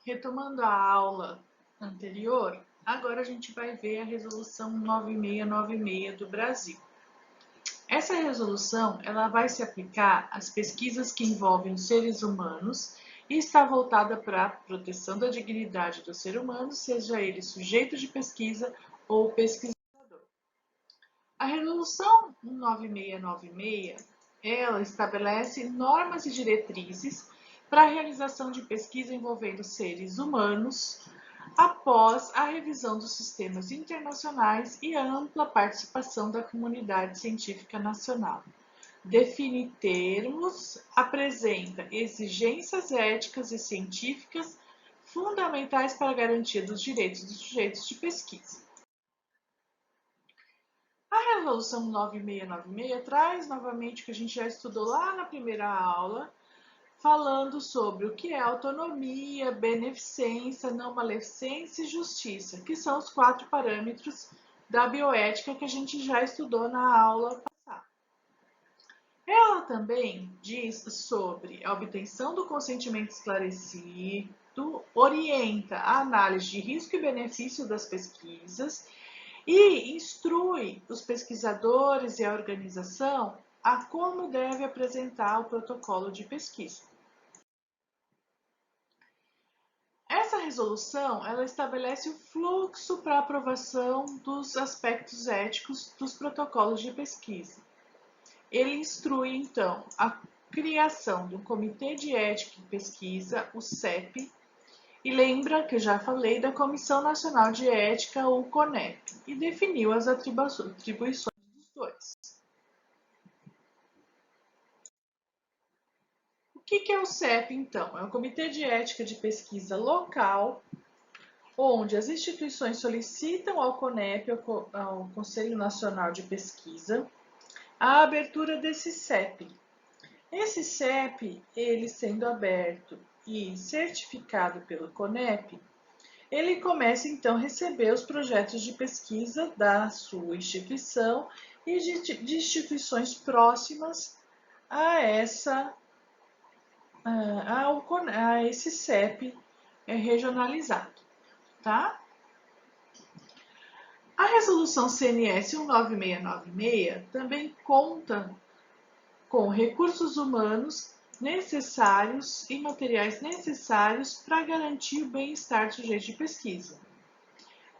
Retomando a aula anterior, agora a gente vai ver a resolução 9696 do Brasil. Essa resolução ela vai se aplicar às pesquisas que envolvem os seres humanos e está voltada para a proteção da dignidade do ser humano, seja ele sujeito de pesquisa ou pesquisador. A resolução 9696 ela estabelece normas e diretrizes para a realização de pesquisa envolvendo seres humanos após a revisão dos sistemas internacionais e a ampla participação da comunidade científica nacional. Define termos, apresenta exigências éticas e científicas fundamentais para a garantia dos direitos dos sujeitos de pesquisa. A resolução 9696 traz novamente o que a gente já estudou lá na primeira aula, falando sobre o que é autonomia, beneficência, não maleficência e justiça, que são os 4 parâmetros da bioética que a gente já estudou na aula passada. Ela também diz sobre a obtenção do consentimento esclarecido, orienta a análise de risco e benefício das pesquisas e instrui os pesquisadores e a organização a como deve apresentar o protocolo de pesquisa. Essa resolução ela estabelece o fluxo para aprovação dos aspectos éticos dos protocolos de pesquisa. Ele instrui, então, a criação do Comitê de Ética em Pesquisa, o CEP, e lembra que eu já falei da Comissão Nacional de Ética, o CONEP, e definiu as atribuições dos dois. O que é o CEP, então? É o Comitê de Ética de Pesquisa Local, onde as instituições solicitam ao CONEP, ao Conselho Nacional de Pesquisa, a abertura desse CEP. Esse CEP, ele sendo aberto e certificado pelo CONEP, ele começa então a receber os projetos de pesquisa da sua instituição e de instituições próximas a esse CEP regionalizado, tá? A resolução CNS 19696 também conta com recursos humanos necessários e materiais necessários para garantir o bem-estar do sujeito de pesquisa.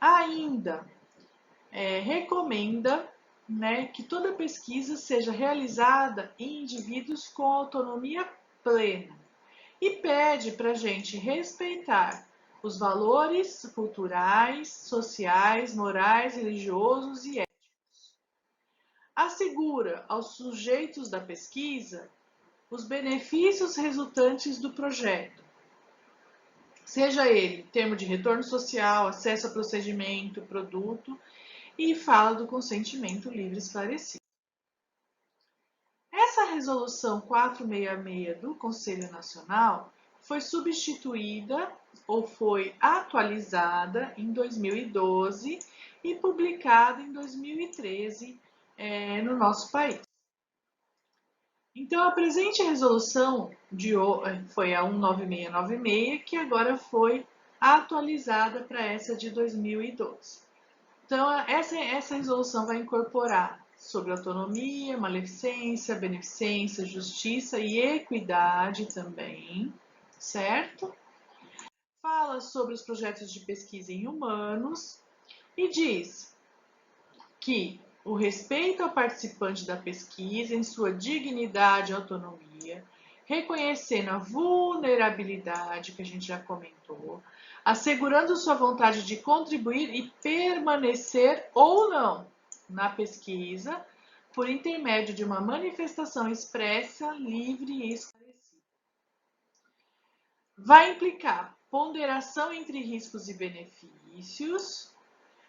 Ainda recomenda que toda pesquisa seja realizada em indivíduos com autonomia plena e pede para a gente respeitar os valores culturais, sociais, morais, religiosos e éticos. Assegura aos sujeitos da pesquisa os benefícios resultantes do projeto, seja ele termo de retorno social, acesso a procedimento, produto, e fala do consentimento livre esclarecido. Essa resolução 466 do Conselho Nacional foi substituída ou foi atualizada em 2012 e publicada em 2013 no nosso país. Então, a presente resolução foi a 19696, que agora foi atualizada para essa de 2012. Então, essa resolução vai incorporar sobre autonomia, maleficência, beneficência, justiça e equidade também, certo? Fala sobre os projetos de pesquisa em humanos e diz que o respeito ao participante da pesquisa em sua dignidade e autonomia, reconhecendo a vulnerabilidade que a gente já comentou, assegurando sua vontade de contribuir e permanecer ou não na pesquisa por intermédio de uma manifestação expressa, livre e esclarecida. Vai implicar ponderação entre riscos e benefícios,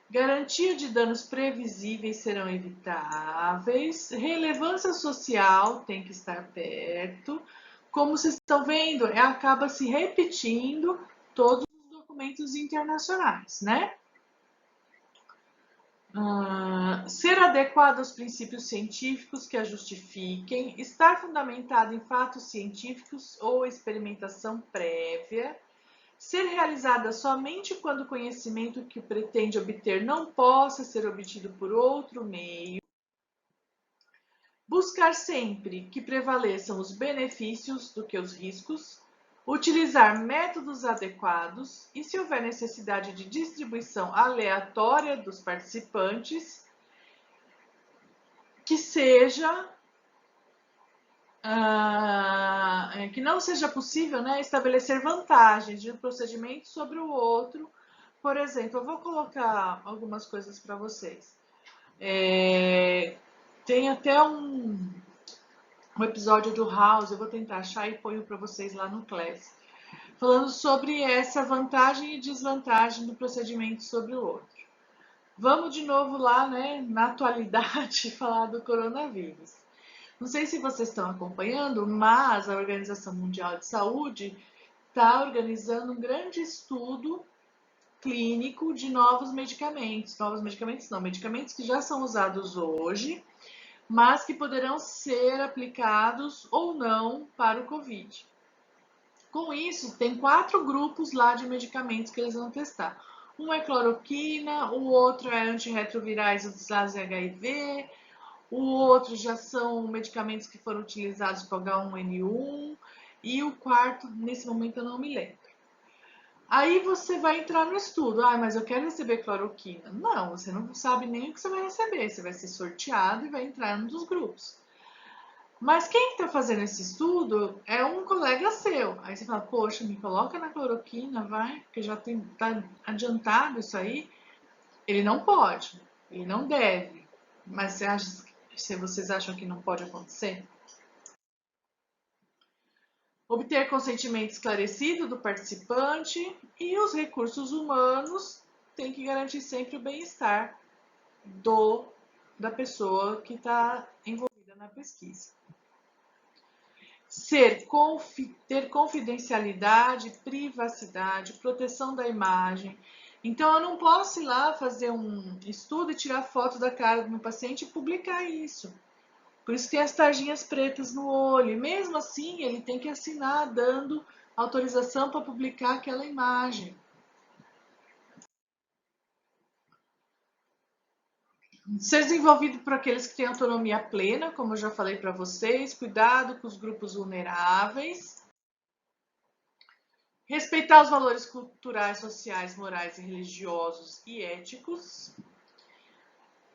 garantia de danos previsíveis serão evitáveis, relevância social tem que estar perto. Como vocês estão vendo, acaba se repetindo todos os documentos internacionais, né? Ser adequado aos princípios científicos que a justifiquem, estar fundamentado em fatos científicos ou experimentação prévia, ser realizada somente quando o conhecimento que pretende obter não possa ser obtido por outro meio, buscar sempre que prevaleçam os benefícios do que os riscos, utilizar métodos adequados e, se houver necessidade de distribuição aleatória dos participantes, que não seja possível, né, estabelecer vantagens de um procedimento sobre o outro. Por exemplo, eu vou colocar algumas coisas para vocês. Tem até um episódio do House, eu vou tentar achar e ponho para vocês lá no Class, falando sobre essa vantagem e desvantagem do procedimento sobre o outro. Vamos de novo lá, né, na atualidade, falar do coronavírus. Não sei se vocês estão acompanhando, mas a Organização Mundial de Saúde está organizando um grande estudo clínico de novos medicamentos. Novos medicamentos não, medicamentos que já são usados hoje, mas que poderão ser aplicados ou não para o Covid. Com isso, tem 4 grupos lá de medicamentos que eles vão testar. Um é cloroquina, o outro é antirretrovirais utilizados em HIV, o outro já são medicamentos que foram utilizados para H1N1 e o quarto, nesse momento, eu não me lembro. Aí você vai entrar no estudo. Ah, mas eu quero receber cloroquina. Não, você não sabe nem o que você vai receber. Você vai ser sorteado e vai entrar num dos grupos. Mas quem está fazendo esse estudo é um colega seu. Aí você fala, poxa, me coloca na cloroquina, vai, porque já está adiantado isso aí. Ele não pode, ele não deve. Mas se vocês acham que não pode acontecer? Obter consentimento esclarecido do participante e os recursos humanos têm que garantir sempre o bem-estar da pessoa que está envolvida na pesquisa. Ter confidencialidade, privacidade, proteção da imagem. Então, eu não posso ir lá fazer um estudo e tirar foto da cara do meu paciente e publicar isso. Por isso tem as tarjinhas pretas no olho. E mesmo assim, ele tem que assinar dando autorização para publicar aquela imagem. Ser desenvolvido por aqueles que têm autonomia plena, como eu já falei para vocês, cuidado com os grupos vulneráveis, respeitar os valores culturais, sociais, morais, religiosos e éticos,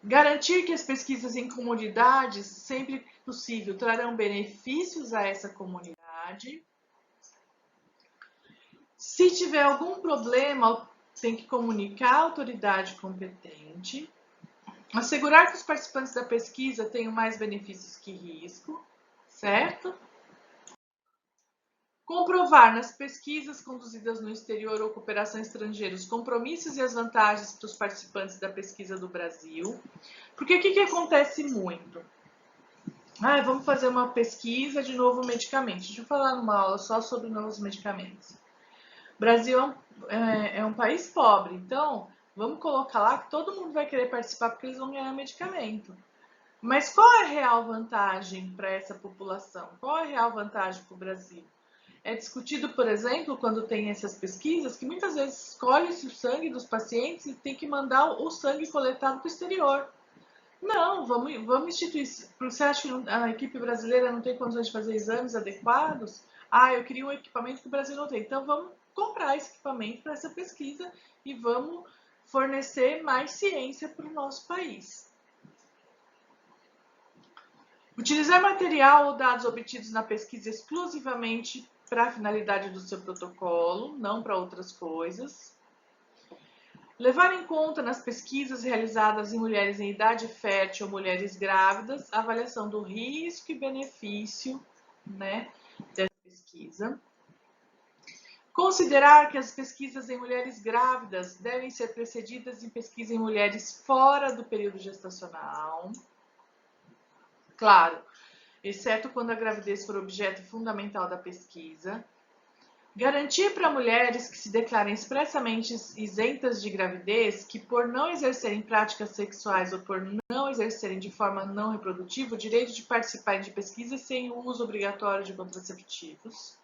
garantir que as pesquisas em comunidades, sempre que possível, trarão benefícios a essa comunidade. Se tiver algum problema, tem que comunicar à autoridade competente. Assegurar que os participantes da pesquisa tenham mais benefícios que risco, certo? Comprovar nas pesquisas conduzidas no exterior ou cooperação estrangeira os compromissos e as vantagens para os participantes da pesquisa do Brasil. Porque o que acontece muito? Vamos fazer uma pesquisa de novo medicamento. Deixa eu falar numa aula só sobre novos medicamentos. O Brasil é um país pobre, então vamos colocar lá que todo mundo vai querer participar porque eles vão ganhar medicamento. Mas qual é a real vantagem para essa população? Qual é a real vantagem para o Brasil? É discutido, por exemplo, quando tem essas pesquisas, que muitas vezes escolhe-se o sangue dos pacientes e tem que mandar o sangue coletado para o exterior. Não, vamos instituir. Você acha que a equipe brasileira não tem condições de fazer exames adequados? Eu queria um equipamento que o Brasil não tem. Então vamos comprar esse equipamento para essa pesquisa e vamos fornecer mais ciência para o nosso país. Utilizar material ou dados obtidos na pesquisa exclusivamente para a finalidade do seu protocolo, não para outras coisas. Levar em conta nas pesquisas realizadas em mulheres em idade fértil ou mulheres grávidas, a avaliação do risco e benefício, né, dessa pesquisa. Considerar que as pesquisas em mulheres grávidas devem ser precedidas em pesquisa em mulheres fora do período gestacional. Claro, exceto quando a gravidez for objeto fundamental da pesquisa. Garantir para mulheres que se declarem expressamente isentas de gravidez que, por não exercerem práticas sexuais ou por não exercerem de forma não reprodutiva, o direito de participarem de pesquisas sem o uso obrigatório de contraceptivos.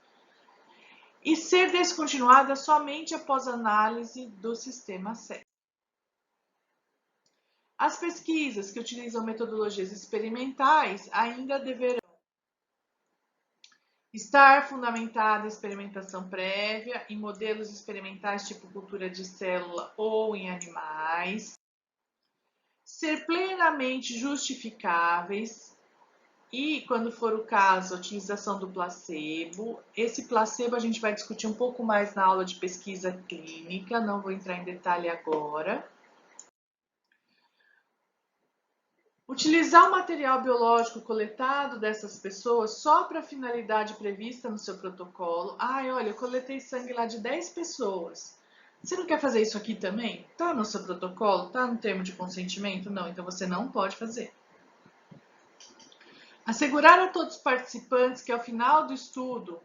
e ser descontinuada somente após análise do sistema SES. As pesquisas que utilizam metodologias experimentais ainda deverão estar fundamentada em experimentação prévia, em modelos experimentais tipo cultura de célula ou em animais, ser plenamente justificáveis e, quando for o caso, a utilização do placebo. Esse placebo a gente vai discutir um pouco mais na aula de pesquisa clínica, não vou entrar em detalhe agora. Utilizar o material biológico coletado dessas pessoas só para a finalidade prevista no seu protocolo. Ai, olha, eu coletei sangue lá de 10 pessoas. Você não quer fazer isso aqui também? Tá no seu protocolo? Tá no termo de consentimento? Não, então você não pode fazer. Assegurar a todos os participantes que ao final do estudo,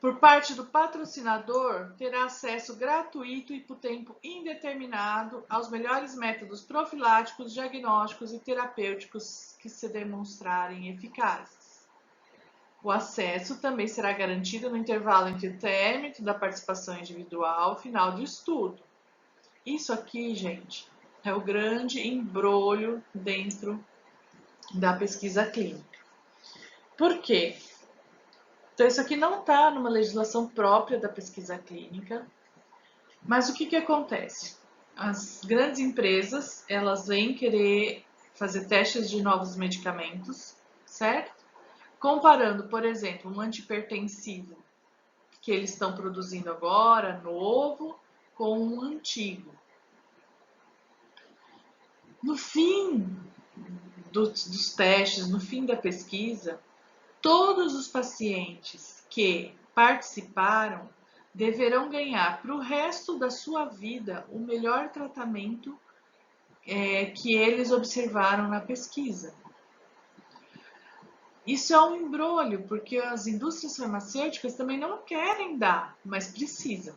por parte do patrocinador, terá acesso gratuito e por tempo indeterminado aos melhores métodos profiláticos, diagnósticos e terapêuticos que se demonstrarem eficazes. O acesso também será garantido no intervalo entre o término da participação individual e o final do estudo. Isso aqui, gente, é o grande embrolho dentro da pesquisa clínica. Por quê? Então, isso aqui não está numa legislação própria da pesquisa clínica, mas o que acontece? As grandes empresas, elas vêm querer fazer testes de novos medicamentos, certo? Comparando, por exemplo, um antihipertensivo que eles estão produzindo agora, novo, com um antigo. No fim dos testes, no fim da pesquisa, todos os pacientes que participaram deverão ganhar para o resto da sua vida o melhor tratamento que eles observaram na pesquisa. Isso é um embrolho, porque as indústrias farmacêuticas também não querem dar, mas precisam.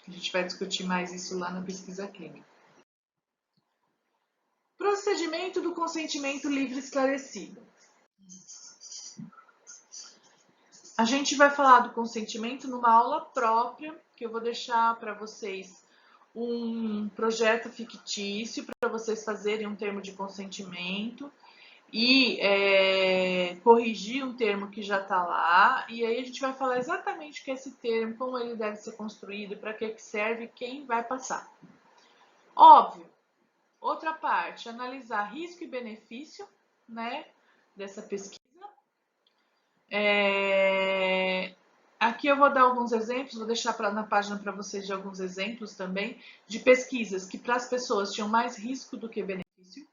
A gente vai discutir mais isso lá na pesquisa clínica. Procedimento do consentimento livre esclarecido. A gente vai falar do consentimento numa aula própria, que eu vou deixar para vocês um projeto fictício para vocês fazerem um termo de consentimento e corrigir um termo que já está lá. E aí a gente vai falar exatamente o que é esse termo, como ele deve ser construído, para que serve e quem vai passar. Óbvio, outra parte, analisar risco e benefício, né, dessa pesquisa. Aqui eu vou dar alguns exemplos, vou deixar na página para vocês de alguns exemplos também, de pesquisas que para as pessoas tinham mais risco do que benefício.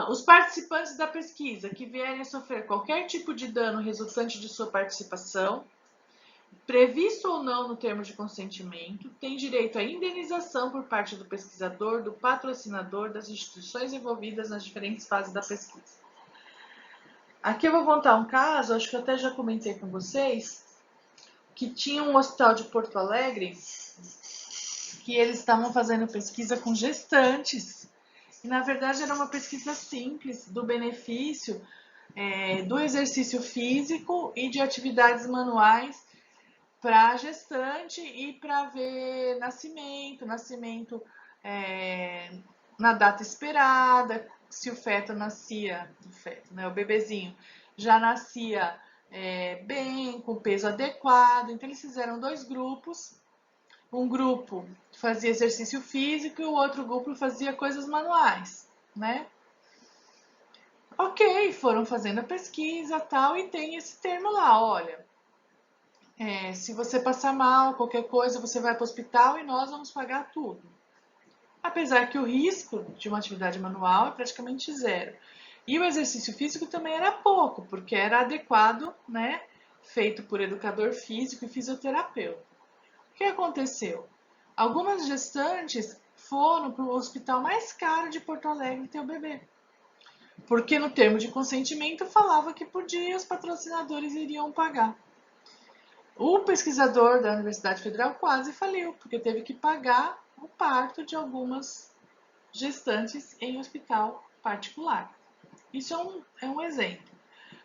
Os participantes da pesquisa que vierem a sofrer qualquer tipo de dano resultante de sua participação, previsto ou não no termo de consentimento, têm direito à indenização por parte do pesquisador, do patrocinador, das instituições envolvidas nas diferentes fases da pesquisa. Aqui eu vou contar um caso, acho que eu até já comentei com vocês, que tinha um hospital de Porto Alegre que eles estavam fazendo pesquisa com gestantes. E, na verdade, era uma pesquisa simples do benefício do exercício físico e de atividades manuais para gestante e para ver nascimento na data esperada, se o feto nascia, o bebezinho já nascia bem, com peso adequado. Então eles fizeram 2 grupos, um grupo fazia exercício físico e o outro grupo fazia coisas manuais, né? Ok, foram fazendo a pesquisa tal, e tem esse termo lá, olha, se você passar mal, qualquer coisa, você vai para o hospital e nós vamos pagar tudo. Apesar que o risco de uma atividade manual é praticamente zero. E o exercício físico também era pouco, porque era adequado, né? Feito por educador físico e fisioterapeuta. O que aconteceu? Algumas gestantes foram para o hospital mais caro de Porto Alegre ter o bebê. Porque no termo de consentimento falava que podia, os patrocinadores iriam pagar. O pesquisador da Universidade Federal quase faliu, porque teve que pagar o parto de algumas gestantes em hospital particular. Isso é um exemplo.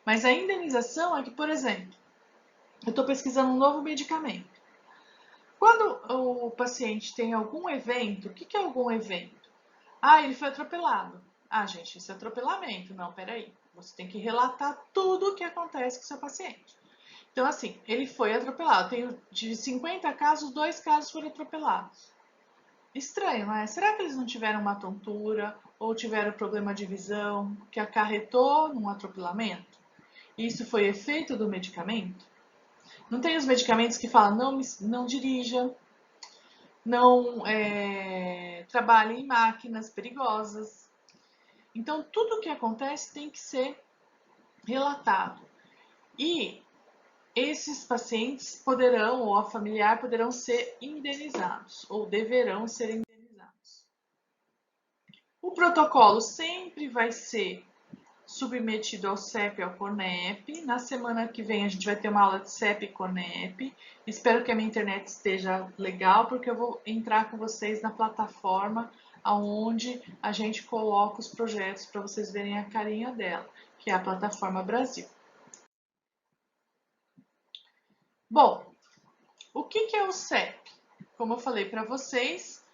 Mas a indenização é que, por exemplo, eu estou pesquisando um novo medicamento. Quando o paciente tem algum evento, o que é algum evento? Ah, ele foi atropelado. Ah, gente, isso é atropelamento. Não, peraí. Você tem que relatar tudo o que acontece com o seu paciente. Então, assim, ele foi atropelado. Tenho de 50 casos, 2 casos foram atropelados. Estranho, não é? Será que eles não tiveram uma tontura ou tiveram problema de visão que acarretou num atropelamento? Isso foi efeito do medicamento? Não tem os medicamentos que falam não dirija, não trabalhe em máquinas perigosas. Então, tudo o que acontece tem que ser relatado. E esses pacientes poderão, ou a familiar, poderão ser indenizados, ou deverão ser indenizados. O protocolo sempre vai ser submetido ao CEP e ao CONEP. Na semana que vem a gente vai ter uma aula de CEP e CONEP. Espero que a minha internet esteja legal, porque eu vou entrar com vocês na plataforma onde a gente coloca os projetos para vocês verem a carinha dela, que é a plataforma Brasil. Bom, o que é o CEP? Como eu falei para vocês,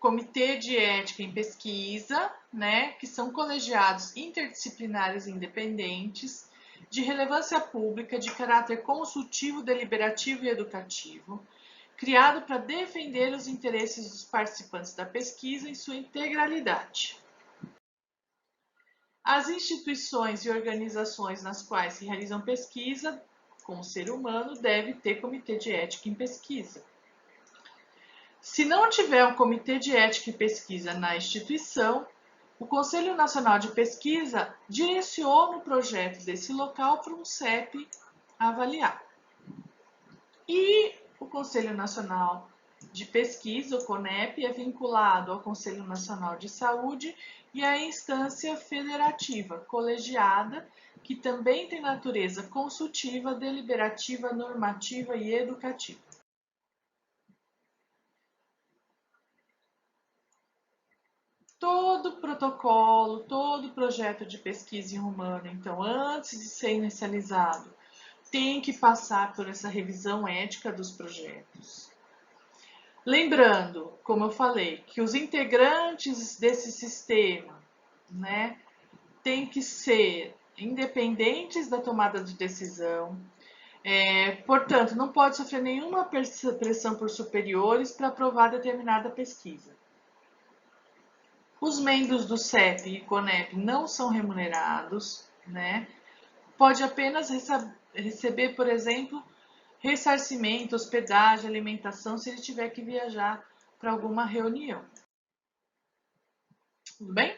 Comitê de Ética em Pesquisa, né, que são colegiados interdisciplinares independentes, de relevância pública, de caráter consultivo, deliberativo e educativo, criado para defender os interesses dos participantes da pesquisa em sua integralidade. As instituições e organizações nas quais se realizam pesquisa com o ser humano devem ter comitê de ética em pesquisa. Se não tiver um comitê de ética e pesquisa na instituição, o Conselho Nacional de Pesquisa direciona o projeto desse local para um CEP avaliar. E o Conselho Nacional de Pesquisa, o CONEP, é vinculado ao Conselho Nacional de Saúde e à instância federativa, colegiada, que também tem natureza consultiva, deliberativa, normativa e educativa. Todo protocolo, todo projeto de pesquisa em humano, então, antes de ser inicializado, tem que passar por essa revisão ética dos projetos. Lembrando, como eu falei, que os integrantes desse sistema, né, têm que ser independentes da tomada de decisão, portanto, não pode sofrer nenhuma pressão por superiores para aprovar determinada pesquisa. Os membros do CEP e CONEP não são remunerados, né? Pode apenas receber, por exemplo, ressarcimento, hospedagem, alimentação, se ele tiver que viajar para alguma reunião. Tudo bem?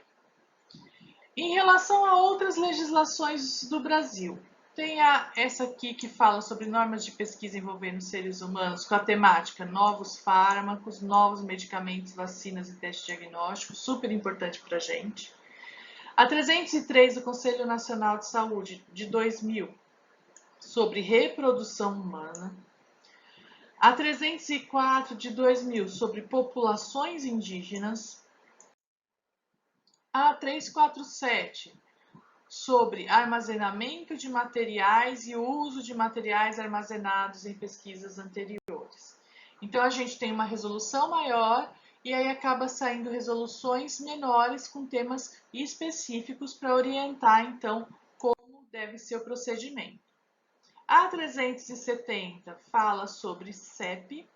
Em relação a outras legislações do Brasil, tem essa aqui que fala sobre normas de pesquisa envolvendo seres humanos com a temática novos fármacos, novos medicamentos, vacinas e testes diagnósticos, super importante para a gente. A 303 do Conselho Nacional de Saúde de 2000, sobre reprodução humana. A 304 de 2000, sobre populações indígenas. A 347, sobre armazenamento de materiais e uso de materiais armazenados em pesquisas anteriores. Então, a gente tem uma resolução maior e aí acaba saindo resoluções menores com temas específicos para orientar, então, como deve ser o procedimento. A 370 fala sobre CEP.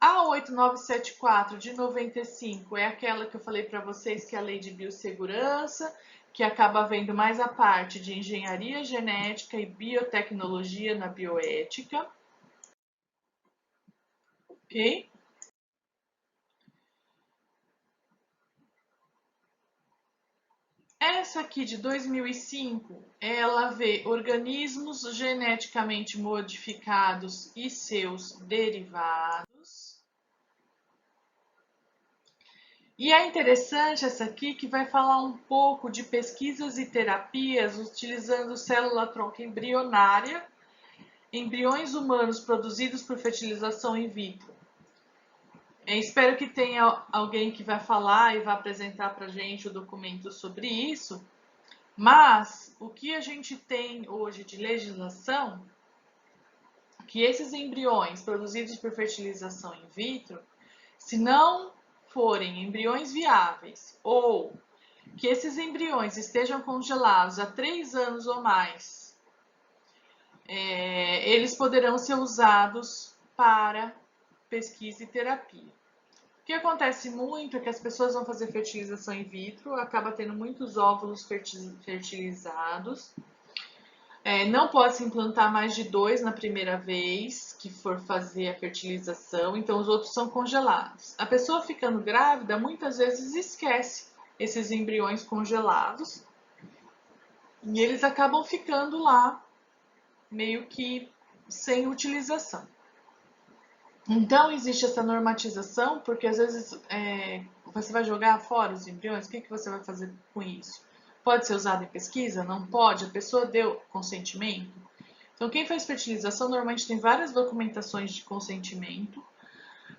A 8974 de 95 é aquela que eu falei para vocês que é a Lei de Biossegurança, que acaba vendo mais a parte de engenharia genética e biotecnologia na bioética. Ok? Essa aqui de 2005, ela vê organismos geneticamente modificados e seus derivados. E é interessante essa aqui que vai falar um pouco de pesquisas e terapias utilizando célula-tronco embrionária, embriões humanos produzidos por fertilização in vitro. Espero que tenha alguém que vai falar e vai apresentar para a gente o documento sobre isso, Mas o que a gente tem hoje de legislação, que esses embriões produzidos por fertilização in vitro, se não forem embriões viáveis ou que esses embriões estejam congelados há 3 anos ou mais, eles poderão ser usados para pesquisa e terapia. O que acontece muito é que as pessoas vão fazer fertilização in vitro, acaba tendo muitos óvulos fertilizados. Não pode se implantar mais de 2 na primeira vez que for fazer a fertilização, então os outros são congelados. A pessoa ficando grávida muitas vezes esquece esses embriões congelados e eles acabam ficando lá meio que sem utilização. Então existe essa normatização, porque às vezes você vai jogar fora os embriões, o que você vai fazer com isso? Pode ser usado em pesquisa? Não pode? A pessoa deu consentimento? Então quem faz fertilização normalmente tem várias documentações de consentimento,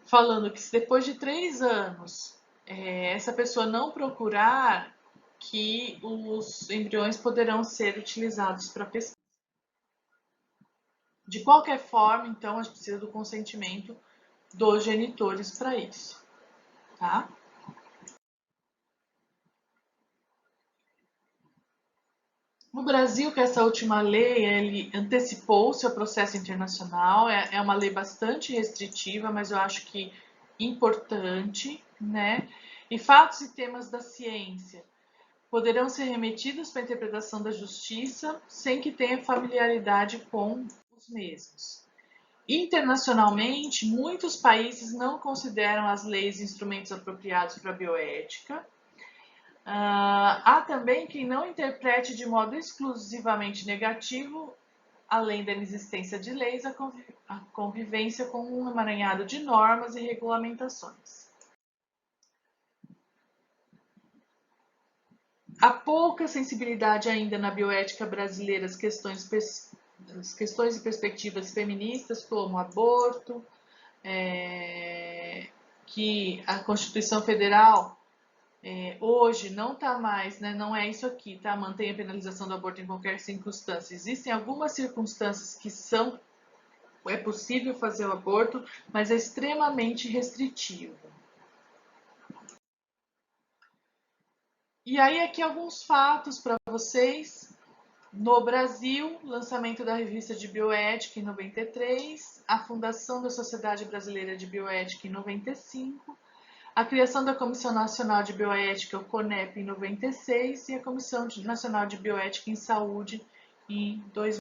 falando que se depois de 3 anos essa pessoa não procurar, que os embriões poderão ser utilizados para pesquisa. De qualquer forma, então, a gente precisa do consentimento dos genitores para isso, tá? No Brasil, com essa última lei, ele antecipou-se ao processo internacional, é uma lei bastante restritiva, mas eu acho que importante, né? E fatos e temas da ciência poderão ser remetidos para a interpretação da justiça sem que tenha familiaridade com os mesmos. Internacionalmente, muitos países não consideram as leis instrumentos apropriados para a bioética. Há também quem não interprete de modo exclusivamente negativo, além da inexistência de leis, a convivência com um emaranhado de normas e regulamentações. Há pouca sensibilidade ainda na bioética brasileira às questões e perspectivas feministas, como aborto, que a Constituição Federal hoje não está mais, né, não é isso aqui, tá? Mantém a penalização do aborto em qualquer circunstância. Existem algumas circunstâncias que é possível fazer o aborto, mas é extremamente restritivo. E aí aqui alguns fatos para vocês. No Brasil, lançamento da revista de bioética em 93, a fundação da Sociedade Brasileira de Bioética em 95, a criação da Comissão Nacional de Bioética, o CONEP, em 96, e a Comissão Nacional de Bioética em Saúde em 2000.